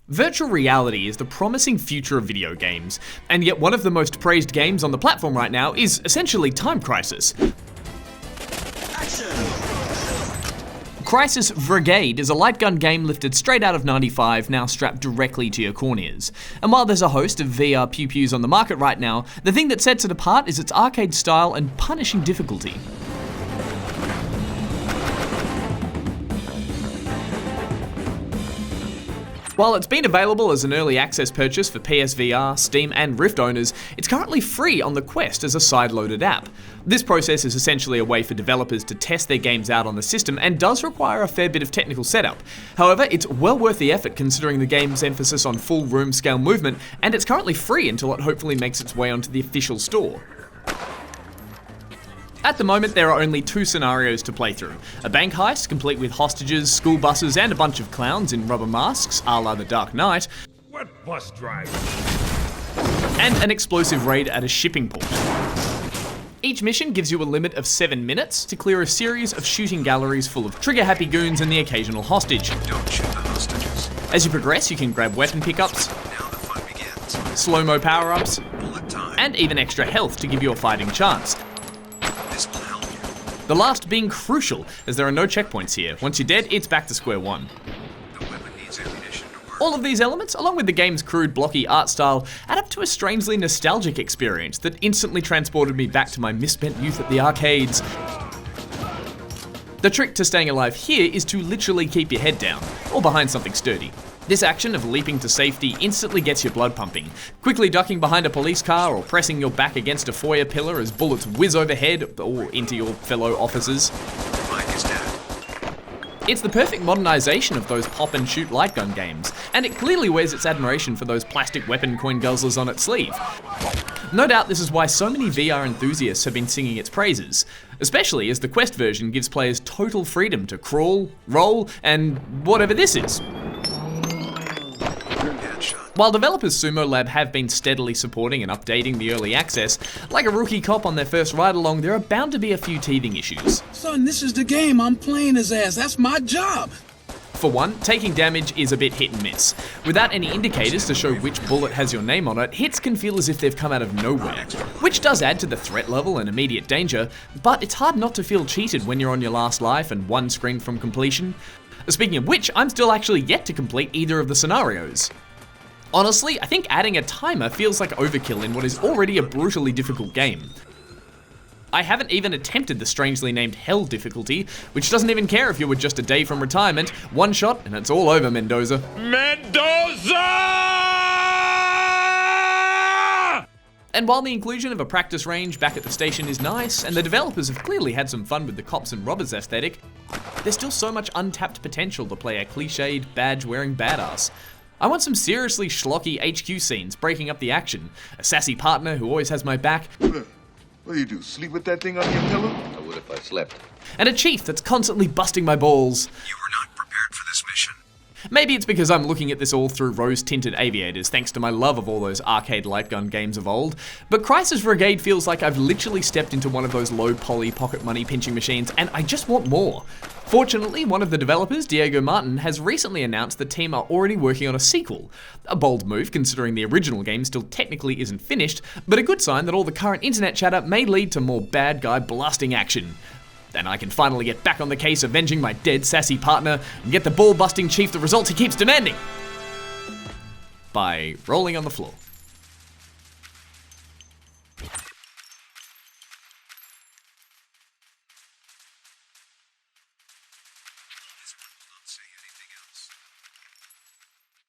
Virtual reality is the promising future of video games, and yet one of the most praised games on the platform right now is essentially Time Crisis. Crisis VRigade is a light gun game lifted straight out of '95, now strapped directly to your corneas. And while there's a host of VR pew-pews on the market right now, the thing that sets it apart is its arcade style and punishing difficulty. While it's been available as an early access purchase for PSVR, Steam and Rift owners, it's currently free on the Quest as a side-loaded app. This process is essentially a way for developers to test their games out on the system and does require a fair bit of technical setup. However, it's well worth the effort considering the game's emphasis on full room scale movement, and it's currently free until it hopefully makes its way onto the official store. At the moment, there are only 2 scenarios to play through. A bank heist, complete with hostages, school buses, and a bunch of clowns in rubber masks, a la The Dark Knight. What bus driver? And an explosive raid at a shipping port. Each mission gives you a limit of 7 minutes to clear a series of shooting galleries full of trigger-happy goons and the occasional hostage. Don't shoot the hostages. As you progress, you can grab weapon pickups, Now the fun begins. slow-mo power-ups, Bullet time. and even extra health to give you a fighting chance. This will help you. The last being crucial, as there are no checkpoints here. Once you're dead, it's back to square one. The weapon needs ammunition to work. All of these elements, along with the game's crude, blocky art style, add up to a strangely nostalgic experience that instantly transported me back to my misspent youth at the arcades. The trick to staying alive here is to literally keep your head down, or behind something sturdy. This action of leaping to safety instantly gets your blood pumping, quickly ducking behind a police car or pressing your back against a foyer pillar as bullets whiz overhead or into your fellow officers. Mike is dead. It's the perfect modernization of those pop and shoot light gun games, and it clearly wears its admiration for those plastic weapon coin guzzlers on its sleeve. No doubt this is why so many VR enthusiasts have been singing its praises, especially as the Quest version gives players total freedom to crawl, roll, and whatever this is. While developers Sumo Lab have been steadily supporting and updating the early access, like a rookie cop on their first ride-along, there are bound to be a few teething issues. Son, this is the game. I'm playing his ass. That's my job. For one, taking damage is a bit hit and miss. Without any indicators to show which bullet has your name on it, hits can feel as if they've come out of nowhere, which does add to the threat level and immediate danger, but it's hard not to feel cheated when you're on your last life and one screen from completion. Speaking of which, I'm still actually yet to complete either of the scenarios. Honestly, I think adding a timer feels like overkill in what is already a brutally difficult game. I haven't even attempted the strangely named Hell difficulty, which doesn't even care if you were just a day from retirement, one shot and it's all over, Mendoza. Mendoza! And while the inclusion of a practice range back at the station is nice, and the developers have clearly had some fun with the cops and robbers aesthetic, there's still so much untapped potential to play a cliched, badge-wearing badass. I want some seriously schlocky HQ scenes breaking up the action, a sassy partner who always has my back, What do you do, sleep with that thing on your pillow? I would if I slept. and a chief that's constantly busting my balls. You were not prepared for this mission. Maybe it's because I'm looking at this all through rose-tinted aviators thanks to my love of all those arcade light gun games of old, but Crisis VRigade feels like I've literally stepped into one of those low-poly pocket money pinching machines and I just want more. Fortunately, one of the developers, Diego Martin, has recently announced the team are already working on a sequel. A bold move considering the original game still technically isn't finished, but a good sign that all the current internet chatter may lead to more bad guy blasting action. Then I can finally get back on the case avenging my dead sassy partner and get the ball-busting chief the results he keeps demanding. By rolling on the floor.